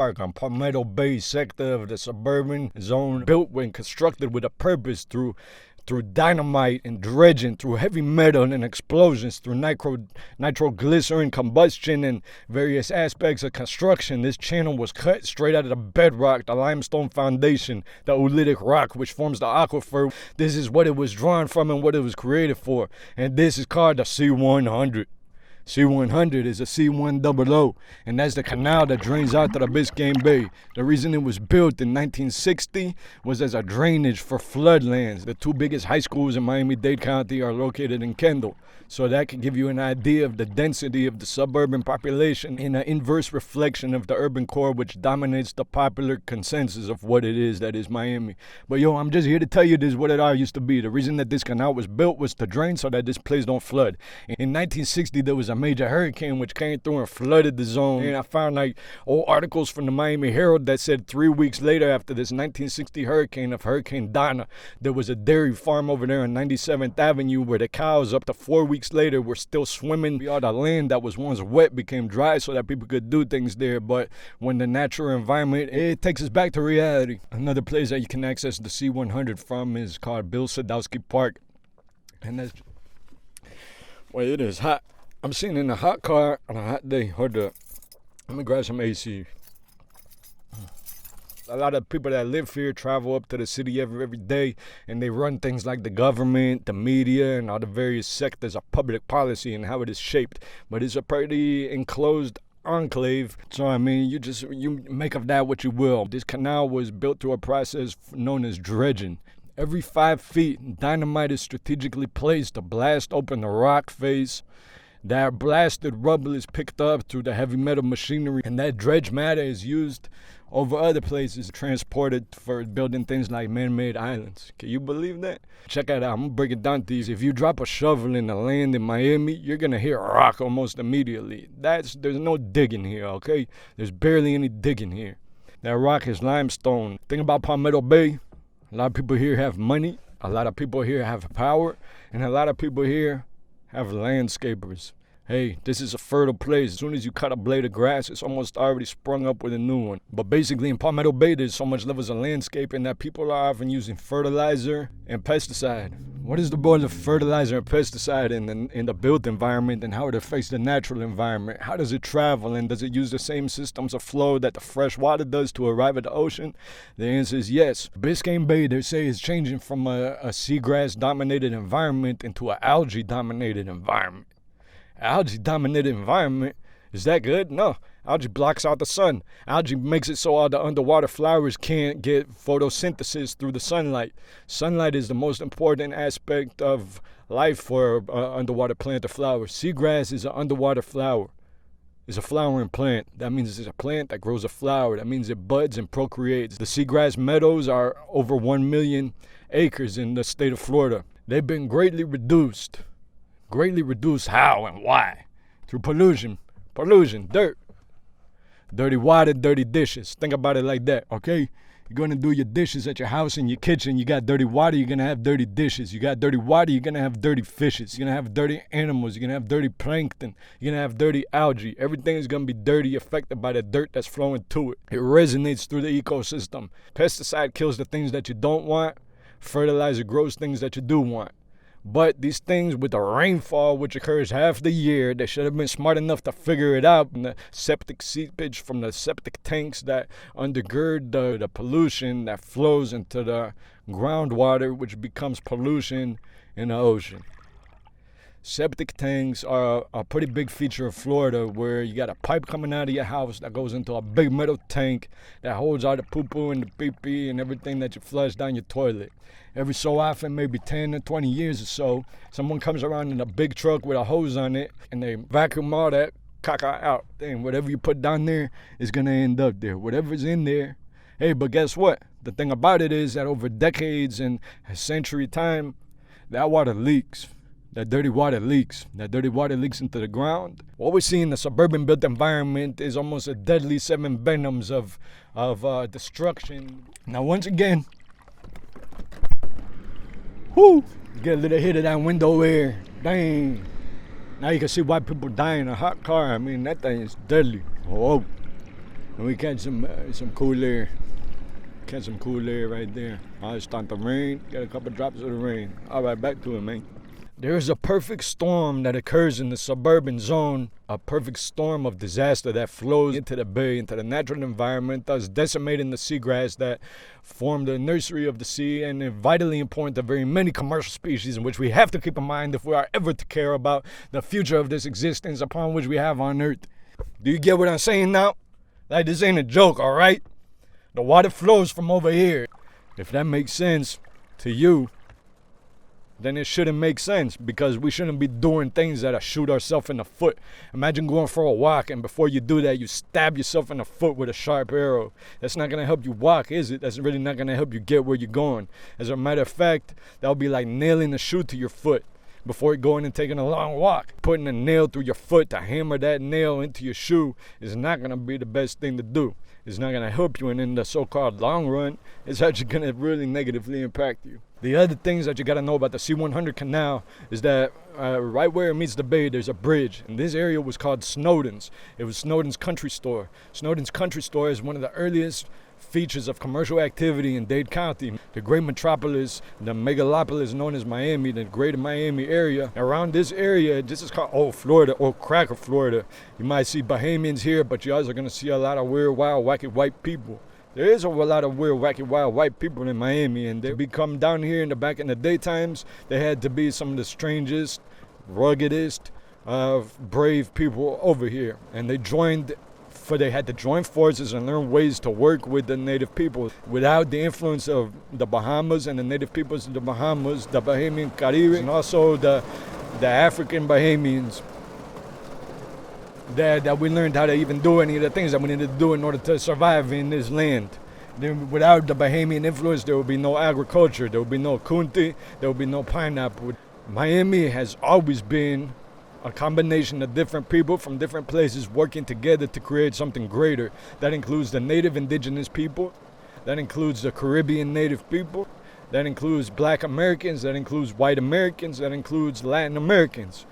Park on Palmetto Bay sector of the suburban zone, built and constructed with a purpose through dynamite and dredging, through heavy metal and explosions, through nitroglycerin combustion and various aspects of construction. This channel was cut straight out of the bedrock, the limestone foundation, the oolitic rock which forms the aquifer. This is what it was drawn from and what it was created for. And this is called the C-100. C-100 is a C-100, and that's the canal that drains out to the Biscayne Bay. The reason it was built in 1960 was as a drainage for floodlands. The two biggest high schools in Miami-Dade County are located in Kendall, so that can give you an idea of the density of the suburban population in an inverse reflection of the urban core, which dominates the popular consensus of what it is that is Miami. But yo, I'm just here to tell you this is what it all used to be. The reason that this canal was built was to drain so that this place don't flood. In 1960, there was a major hurricane which came through and flooded the zone, and I found like old articles from the Miami Herald that said 3 weeks later, after this 1960 hurricane of Hurricane Donna, there was a dairy farm over there on 97th Avenue where the cows up to 4 weeks later were still swimming. All the land that was once wet became dry so that people could do things there. But when the natural environment, it takes us back to reality. Another place that you can access the C-100 from is called Bill Sadowski Park, and that's, well, it is hot. I'm sitting in a hot car on a hot day. Hold up. Let me grab some AC. A lot of people that live here travel up to the city every day, and they run things like the government, the media, and all the various sectors of public policy and how it is shaped. But it's a pretty enclosed enclave, so I mean, you make of that what you will. This canal was built through a process known as dredging. Every 5 feet, dynamite is strategically placed to blast open the rock face. That blasted rubble is picked up through the heavy metal machinery, and that dredge matter is used over other places, transported for building things like man-made islands. Can you believe that? Check it out. I'm gonna break it down to you. If you drop a shovel in the land in Miami, you're gonna hear rock almost immediately. There's no digging here, okay? There's barely any digging here. That rock is limestone. Think about Palmetto Bay. A lot of people here have money. A lot of people here have power, and a lot of people here have landscapers. Hey, this is a fertile place. As soon as you cut a blade of grass, it's almost already sprung up with a new one. But basically in Palmetto Bay, there's so much levels of landscaping that people are often using fertilizer and pesticide. What is the role of fertilizer and pesticide in the built environment, and how it affects the natural environment? How does it travel, and does it use the same systems of flow that the fresh water does to arrive at the ocean? The answer is yes. Biscayne Bay, they say, is changing from a seagrass-dominated environment into an algae-dominated environment. Algae-dominated environment, is that good? No. Algae blocks out the sun. Algae makes it so all the underwater flowers can't get photosynthesis through the sunlight. Sunlight is the most important aspect of life for underwater plant or flower. Seagrass is an underwater flower. It's a flowering plant. That means it's a plant that grows a flower. That means it buds and procreates. The seagrass meadows are over 1 million acres in the state of Florida. They've been greatly reduced. Greatly reduced how and why? Through pollution, dirt, dirty water, dirty dishes. Think about it like that, okay? You're gonna do your dishes at your house, in your kitchen. You got dirty water, you're gonna have dirty dishes. You got dirty water, you're gonna have dirty fishes. You're gonna have dirty animals. You're gonna have dirty plankton. You're gonna have dirty algae. Everything is gonna be dirty, affected by the dirt that's flowing to it. It resonates through the ecosystem. Pesticide kills the things that you don't want. Fertilizer grows things that you do want. But these things with the rainfall, which occurs half the year, they should have been smart enough to figure it out. And the septic seepage from the septic tanks that undergird the pollution that flows into the groundwater, which becomes pollution in the ocean. Septic tanks are a pretty big feature of Florida, where you got a pipe coming out of your house that goes into a big metal tank that holds all the poo-poo and the pee-pee and everything that you flush down your toilet. Every so often, maybe 10 or 20 years or so, someone comes around in a big truck with a hose on it, and they vacuum all that caca out. And whatever you put down there is going to end up there. Whatever's in there. Hey, but guess what? The thing about it is that over decades and a century time, that water leaks. That dirty water leaks. That dirty water leaks into the ground. What we see in the suburban built environment is almost a deadly 7 venoms of destruction. Now, once again, whoo, get a little hit of that window air. Dang. Now you can see why people die in a hot car. I mean, that thing is deadly. Whoa. And we catch some cool air. Catch some cool air right there. It's starting to rain. Got a couple drops of the rain. All right, back to it, man. There is a perfect storm that occurs in the suburban zone, a perfect storm of disaster that flows into the bay, into the natural environment, thus decimating the seagrass that form the nursery of the sea and are vitally important to very many commercial species in which we have to keep in mind if we are ever to care about the future of this existence upon which we have on Earth. Do you get what I'm saying now? Like, this ain't a joke, all right? The water flows from over here. If that makes sense to you, then it shouldn't make sense, because we shouldn't be doing things that shoot ourselves in the foot. Imagine going for a walk and before you do that, you stab yourself in the foot with a sharp arrow. That's not going to help you walk, is it? That's really not going to help you get where you're going. As a matter of fact, that would be like nailing a shoe to your foot before going and taking a long walk. Putting a nail through your foot to hammer that nail into your shoe is not going to be the best thing to do. It's not going to help you, and in the so-called long run, it's actually going to really negatively impact you. The other things that you got to know about the C-100 Canal is that right where it meets the bay, there's a bridge. And this area was called Snowden's. It was Snowden's Country Store. Snowden's Country Store is one of the earliest features of commercial activity in Dade County, the great metropolis, the megalopolis known as Miami, the greater Miami area. Around this area, this is called Old Florida, Old Cracker, Florida. You might see Bahamians here, but you also are going to see a lot of weird, wild, wacky white people. There is a lot of weird, wacky, wild white people in Miami, and they come down here in the daytimes. They had to be some of the strangest, ruggedest, brave people over here, and they had to join forces and learn ways to work with the native people. Without the influence of the Bahamas and the native peoples of the Bahamas, the Bahamian Caribbean, and also the African Bahamians, that we learned how to even do any of the things that we needed to do in order to survive in this land. Then without the Bahamian influence, there would be no agriculture, there would be no kunti, there would be no pineapple. Miami has always been a combination of different people from different places working together to create something greater. That includes the native indigenous people, that includes the Caribbean native people, that includes black Americans, that includes white Americans, that includes Latin Americans.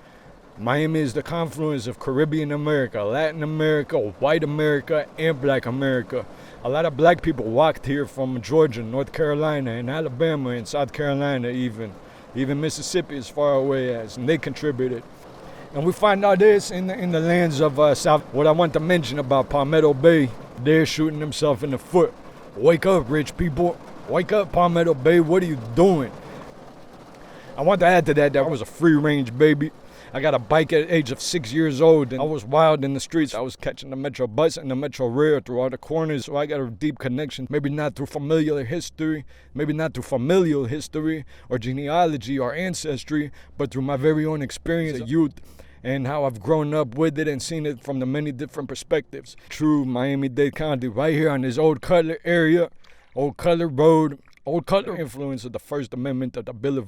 Miami is the confluence of Caribbean America, Latin America, white America, and black America. A lot of black people walked here from Georgia, North Carolina, and Alabama, and South Carolina even Mississippi as far away as, and they contributed. And we find out this in the lands of South. What I want to mention about Palmetto Bay, they're shooting themselves in the foot. Wake up, rich people. Wake up, Palmetto Bay. What are you doing? I want to add to that I was a free-range baby. I got a bike at the age of 6 years old, and I was wild in the streets. I was catching the Metro bus and the Metro rail through all the corners, so I got a deep connection. Maybe not through familial history or genealogy or ancestry, but through my very own experience as youth and how I've grown up with it and seen it from the many different perspectives. True Miami-Dade County, right here on this Old Cutler area, Old Cutler Road, Old Cutler influence of the First Amendment of the Bill of Rights.